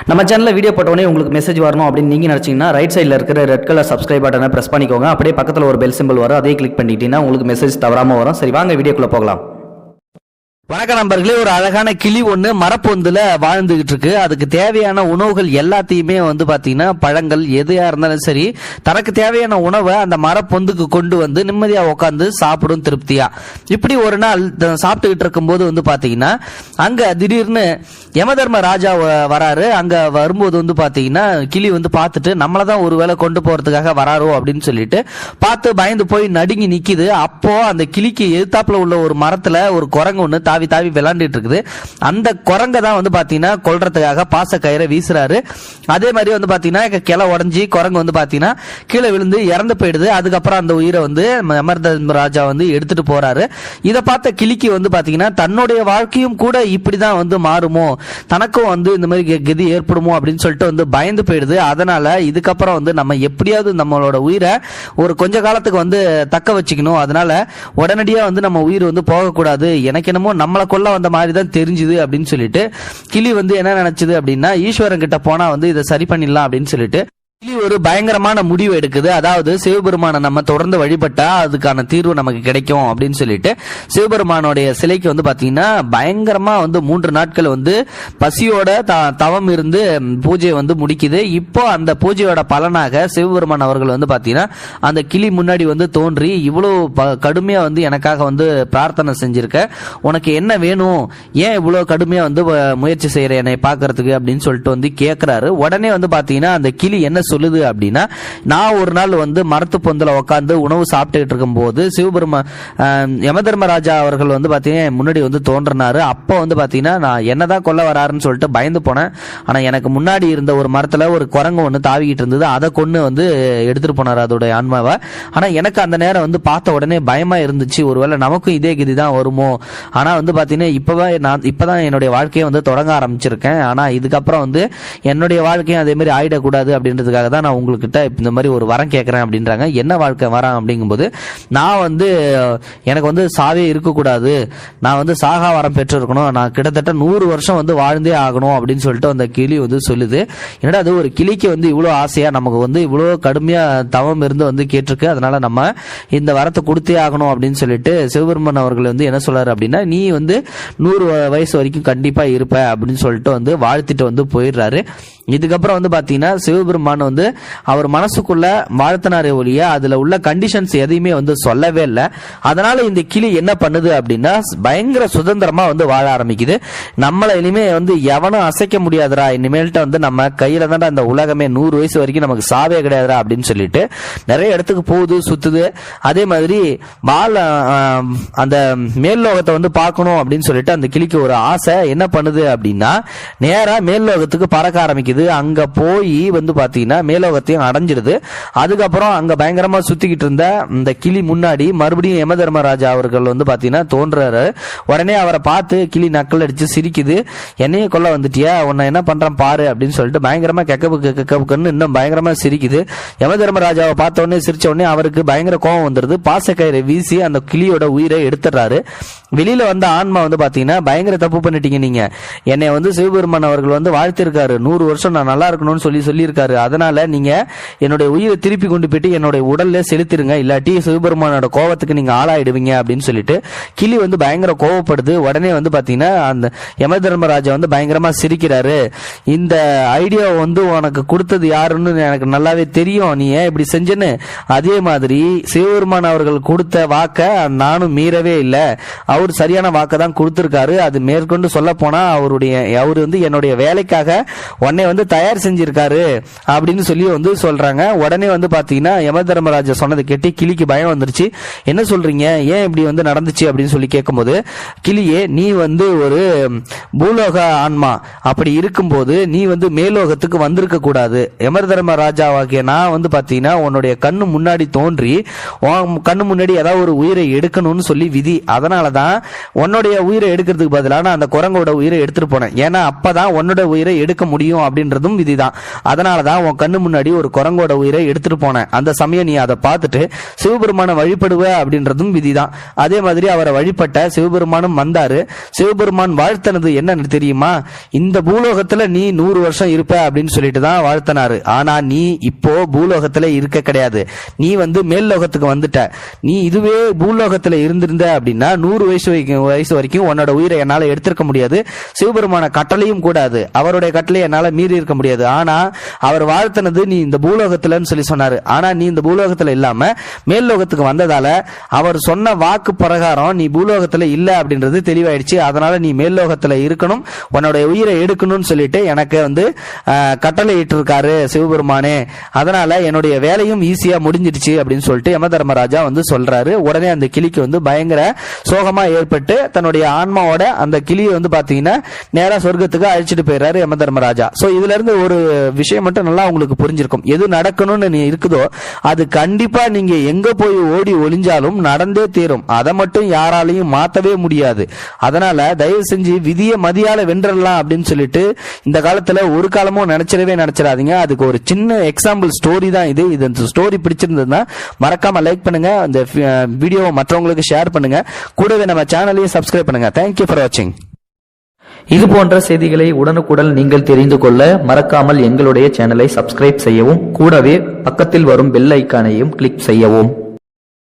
நம்ம சேனலில் வீடியோ போட்டோடனே உங்களுக்கு மெசேஜ் வரணும் அப்படின்னு நீங்கள் நினச்சிங்கன்னா ரைட் சைடில் இருக்கிற ரெட் கலர் சப்ஸ்கிரைப் பட்டனை ப்ரெஸ் பண்ணிக்கோங்க. அப்படியே பக்கத்தில் ஒரு பெல் சிம்பிள் வரும், அதையே கிளிக் பண்ணிட்டீங்கன்னா உங்களுக்கு மெசேஜ் தவறாமல் வரும். சரி, வாங்க வீடியோக்குள்ளே போகலாம். வணக்கம் நண்பர்களே. ஒரு அழகான கிளி ஒன்று மரப்பொந்துல வாழ்ந்துகிட்டு இருக்கு. அதுக்கு தேவையான உணவுகள் எல்லாத்தையுமே பாத்தீங்கன்னா பழங்கள் எதையா இருந்தாலும் சரி, தனக்கு தேவையான உணவை அந்த மரப்பொந்துக்கு கொண்டு வந்து நிம்மதியா உட்காந்து சாப்பிடும் திருப்தியா. இப்படி ஒரு நாள் சாப்பிட்டுக்கிட்டு இருக்கும் போது பாத்தீங்கன்னா அங்க திடீர்னு யமதர்ம ராஜா வராரு. அங்க வரும்போது பாத்தீங்கன்னா கிளி பார்த்துட்டு நம்மளதான் ஒருவேளை கொண்டு போறதுக்காக வராரோ அப்படின்னு சொல்லிட்டு பார்த்து பயந்து போய் நடுங்கி நிக்குது. அப்போ அந்த கிளிக்கு எதிர்த்தாப்புல உள்ள ஒரு மரத்துல ஒரு குரங்கு ஒண்ணு தாவி தாவி விளையாண்டுட்டு இருக்குது. அந்த குரங்க தான் பாத்தீங்கன்னா கொல்றதுக்காக பாச கயிறை வீசுறாரு. அதே மாதிரி பாத்தீங்கன்னா கிளை உடஞ்சி குரங்கு பாத்தீங்கன்னா கீழே விழுந்து இறந்து போயிடுது. அதுக்கப்புறம் அந்த உயிரை யமதர்ம ராஜா எடுத்துட்டு போறாரு. இதை பார்த்த கிளிக்கு பாத்தீங்கன்னா தன்னுடைய வாழ்க்கையும் கூட இப்படிதான் மாறுமோ, தனக்கும் இந்த மாதிரி கதி ஏற்படுமோ அப்படின்னு சொல்லிட்டு பயந்து போயிடுது. அதனால இதுக்கப்புறம் நம்ம எப்படியாவது நம்மளோட உயிரை ஒரு கொஞ்ச காலத்துக்கு தக்க வச்சுக்கணும். அதனால உடனடியா நம்ம உயிர் போகக்கூடாது, எனக்கு என்னமோ நம்மளை கொல்ல வந்த மாதிரி தான் தெரிஞ்சுது அப்படின்னு சொல்லிட்டு கிளி என்ன நினைச்சது அப்படின்னா, ஈஸ்வரன் கிட்ட போனா இதை சரி பண்ணிடலாம் அப்படின்னு சொல்லிட்டு கிளி ஒரு பயங்கரமான முடிவு எடுக்குது. அதாவது சிவபெருமானை நம்ம தொடர்ந்து வழிபட்டா அதுக்கான தீர்வு நமக்கு கிடைக்கும் அப்படின்னு சொல்லிட்டு சிவபெருமானுடைய சிலைக்கு பாத்தீங்கன்னா பயங்கரமா 3 நாட்கள் பசியோட தவம் இருந்து பூஜையை முடிக்குது. இப்போ அந்த பூஜையோட பலனாக சிவபெருமான் அவர்கள் பாத்தீங்கன்னா அந்த கிளி முன்னாடி தோன்றி இவ்வளவு கடுமையா எனக்காக பிரார்த்தனை செஞ்சிருக்க, உனக்கு என்ன வேணும், ஏன் இவ்வளவு கடுமையா முயற்சி செய்யற என்னை பாக்குறதுக்கு அப்படின்னு சொல்லிட்டு கேட்கிறாரு. உடனே பாத்தீங்கன்னா அந்த கிளி என்ன சொல்லுது அப்படின்னா, நான் ஒரு நாள் மரத்து பொந்துல உட்காந்து உணவு சாப்பிட்டுட்டு இருக்கும் போது யமதர்மராஜா அவர்கள் பாத்தீங்கன்னா முன்னாடி தோன்றினாரு. அப்போ பாத்தீங்கன்னா நான் என்னதான் கொல்ல வராருன்னு சொல்லிட்டு பயந்து போனேன். ஆனா எனக்கு முன்னாடி இருந்த ஒரு மரத்துல ஒரு குரங்கு ஒண்ணு தாவிக்கிட்டு இருந்தது. அதை கொண்டு எடுத்துட்டு போனாரு அதோட ஆன்மாவை. ஆனா எனக்கு அந்த நேரம் பார்த்த உடனே பயமா இருந்துச்சு, ஒருவேளை நமக்கும் இதே கதி தான் வருமோ. ஆனா பாத்தீங்கன்னா இப்பதான் என்னுடைய வாழ்க்கையை தொடங்க ஆரம்பிச்சிருக்கேன். ஆனா இதுக்கப்புறம் என்னுடைய வாழ்க்கையும் அதே மாதிரி ஆயிடக்கூடாது அப்படின்றதுக்காக தான் நான் உங்ககிட்ட இந்த மாதிரி ஒரு வரம் கேட்கறேன் அப்படின்றாங்க. என்ன வாழ்க்கை வரம் அப்படிங்கும்போது, நான் எனக்கு சாவே இருக்கக்கூடாது, நான் சாகா வரம் பெற்று இருக்கணும், நான் கிட்டத்தட்ட 100 வருஷம் வாழ்ந்தே ஆகணும் அப்படின்னு சொல்லிட்டு அந்த கிளி சொல்லுது. என்னடா அது ஒரு கிளிக்கு இவ்வளவு ஆசையா நமக்கு இவ்வளவு கடுமையா தவம் இருந்து கேட்டிருக்கு, அதனால நம்ம இந்த வரத்தை கொடுத்தே ஆகணும் அப்படின்னு சொல்லிட்டு சிவபெருமான் அவர்கள் என்ன சொல்றாரு அப்படின்னா, நீ 100 வயசு வரைக்கும் கண்டிப்பா இருப்ப அப்படின்னு சொல்லிட்டு வாழ்த்திட்டு போயிடுறாரு. இதுக்கப்புறம் பாத்தீங்கன்னா சிவபெருமான் அவர் மனசுக்குள்ள வாழ்த்தினாரே ஒழிய அதுல உள்ள கண்டிஷன்ஸ் எதையுமே சொல்லவே இல்லை. அதனால இந்த கிளி என்ன பண்ணுது அப்படின்னா பயங்கர சுதந்திரமா வாழ ஆரம்பிக்குது. நம்மள இனிமே எவனும் அசைக்க முடியாதுரா, இனிமேல்ட்ட நம்ம கையில தான் இந்த உலகமே, 100 வயசு வரைக்கும் நமக்கு சாவே கிடையாதுரா அப்படின்னு சொல்லிட்டு நிறைய இடத்துக்கு போகுது, சுத்துது. அதே மாதிரி அந்த மேல் லோகத்தை பார்க்கணும் அப்படின்னு சொல்லிட்டு அந்த கிளிக்கு ஒரு ஆசை. என்ன பண்ணுது அப்படின்னா நேரா மேல் லோகத்துக்கு பறக்க ஆரம்பிக்குது. அங்க போய் பாத்தீங்கன்னா மேலோகத்தையும் அடைஞ்சிடுது. அதுக்கப்புறம் அங்க பயங்கரமா சுத்திக்கிட்டு இருந்த இந்த கிளி முன்னாடி மறுபடியும் யமதர்மராஜா அவர்கள் பாத்தீங்கன்னா தோன்றாரு. உடனே அவரை பார்த்து கிளி நக்கல் அடிச்சு சிரிக்குது. என்னையே கொல்ல வந்துட்டியா, உன்னை என்ன பண்றான் பாரு அப்படின்னு சொல்லிட்டு பயங்கரமா கெக்கப்புக்குன்னு இன்னும் பயங்கரமா சிரிக்குது. யமதர்மராஜாவை பார்த்த உடனே சிரிச்ச உடனே அவருக்கு பயங்கர கோபம் வந்துருது. பாசக்கயிறை வீசி அந்த கிளியோட உயிரை எடுத்துறாரு. வெளியில வந்த ஆன்மா பாத்தீங்கன்னா பயங்கர தப்பு பண்ணிட்டீங்க, நீங்க என்னை சிவபெருமான் அவர்கள் வாழ்த்திருக்காரு, 100 வருஷம் நான் நல்லா இருக்கணும்னு சொல்லியிருக்காரு, அதனால நீங்க என்னுடைய உயிரை திருப்பி கொண்டு போயிட்டு என்னுடைய உடல்ல செலுத்திருங்க, இல்லாட்டி சிவபெருமானோட கோபத்துக்கு நீங்க ஆளாயிடுவீங்க அப்படின்னு சொல்லிட்டு கிளி பயங்கர கோவப்படுது. உடனே பாத்தீங்கன்னா அந்த யமதர்மராஜா பயங்கரமா சிரிக்கிறாரு. இந்த ஐடியா உனக்கு கொடுத்தது யாருன்னு எனக்கு நல்லாவே தெரியும், நீ ஏன் இப்படி செஞ்சேன்னு. அதே மாதிரி சிவபெருமான் அவர்கள் கொடுத்த வாக்க நானும் மீறவே இல்லை, அவர் சரியான வாக்க தான் கொடுத்திருக்காரு. அது மேற்கொண்டு சொல்ல போனா அவரு என்னுடைய வேலைக்காக உன்னை தயார் செஞ்சிருக்காரு அப்படின்னு சொல்லி சொல்றாங்க. உடனே பாத்தீங்கன்னா யமதர்மராஜா சொன்னதை கேட்டு கிளிக்கு பயம் வந்துருச்சு. என்ன சொல்றீங்க, ஏன் இப்படி நடந்துச்சு அப்படின்னு சொல்லி கேட்கும்போது, கிளியே நீ ஒரு பூலோக ஆன்மா, அப்படி இருக்கும்போது நீ மேலோகத்துக்கு வந்திருக்க கூடாது. யமதர்மராஜாவாகிய நான் பாத்தீங்கன்னா உன்னுடைய கண்ணு முன்னாடி தோன்றி கண்ணு முன்னாடி ஏதாவது ஒரு உயிரை எடுக்கணும்னு சொல்லி விதி. அதனாலதான் உன்னுடைய உயிரை எடுக்கிறதுக்கு பதிலாக நான் அந்த குரங்கோட உயிரை எடுத்துட்டு போனேன். ஏன்னா அப்பதான் உன்னோட உயிரை எடுக்க முடியும் அப்படின்னு அப்படின்றதும் விதிதான். அதனாலதான் உன் கண்ணு முன்னாடி ஒரு குரங்கோட உயிரை எடுத்துட்டு போனேன். அந்த சமயம் நீ அதை பார்த்துட்டு சிவபெருமான வழிபடுவ அப்படின்றதும் விதிதான். அதே மாதிரி அவரை வழிபட்ட சிவபெருமானும் வந்தாரு. சிவபெருமான் வாழ்த்தனது என்னன்னு தெரியுமா? இந்த பூலோகத்துல நீ 100 வருஷம் இருப்ப அப்படின்னு சொல்லிட்டு தான் வாழ்த்தனாரு. ஆனா நீ இப்போ பூலோகத்துல இருக்க கிடையாது. நீ மேல் லோகத்துக்கு வந்துட்ட. நீ இதுவே பூலோகத்துல இருந்திருந்த அப்படின்னா 100 வயசு வரைக்கும் உன்னோட உயிரை என்னால எடுத்திருக்க முடியாது. சிவபெருமான கட்டளையும் கூடாது. அவருடைய கட்டளை என்னால மீறி இருக்க முடியாது. ஆனா அவர் வாழ்த்தனது நீ இந்த பூலோகத்துலன்னு சொல்லி சொன்னாரு. ஆனா நீ இந்த பூலோகத்துல இல்லாம மேல் லோகத்துக்கு வந்ததால அவர் சொன்ன வாக்கு பிரகாரம் நீ பூலோகத்துல இல்ல அப்படின்றது தெளிவாயிடுச்சு. அதனால நீ மேல் லோகத்துல இருக்கணும், உன்னோட உயிரை எடுக்கணும்னு சொல்லிட்டு எனக்கு கட்டளை இட்டு இருக்காரு சிவபெருமானே. அதனால என்னுடைய வேலையும் ஈஸியா முடிஞ்சிடுச்சு அப்படின்னு சொல்லிட்டு யம தர்மராஜா சொல்றாரு. உடனே அந்த கிளிக்கு பயங்கர சோகமா ஏற்பட்டு தன்னுடைய ஆன்மாவோட அந்த கிளியை பாத்தீங்கன்னா நேரா சொர்க்கத்துக்கு அழைச்சிட்டு போயிடுறாரு யம தர்மராஜா. சோ இதுல இருந்து ஒரு விஷயம் மட்டும் நல்லா உங்களுக்கு புரிஞ்சிருக்கும். எது நடக்கணும்னு இருக்குதோ அது கண்டிப்பா நீங்க எங்க போய் ஓடி ஒளிஞ்சாலும் நடந்தே தீரும். அதை மட்டும் யாராலையும் மாத்தவே முடியாது. அதனால தயவு செஞ்சு விதியை மதியால வென்றலாம் அப்படின்னு சொல்லிட்டு இந்த காலத்துல ஒரு காலமும் நினைச்சிடாதீங்க. அதுக்கு ஒரு சின்ன எக்ஸாம்பிள் ஸ்டோரி தான் இது. இந்த ஸ்டோரி பிடிச்சிருந்ததுன்னா மறக்காம லைக் பண்ணுங்க, இந்த வீடியோவை மற்றவங்களுக்கு ஷேர் பண்ணுங்க, கூடவே நம்ம சேனலையும் சப்ஸ்கிரைப் பண்ணுங்க. தேங்க்யூ ஃபார் வாட்சிங். இது போன்ற செய்திகளை உடனுக்குடன் நீங்கள் தெரிந்து கொள்ள மறக்காமல் எங்களுடைய சேனலை சப்ஸ்கிரைப் செய்யவும், கூடவே பக்கத்தில் வரும் பெல் ஐக்கானையும் கிளிக் செய்யவும்.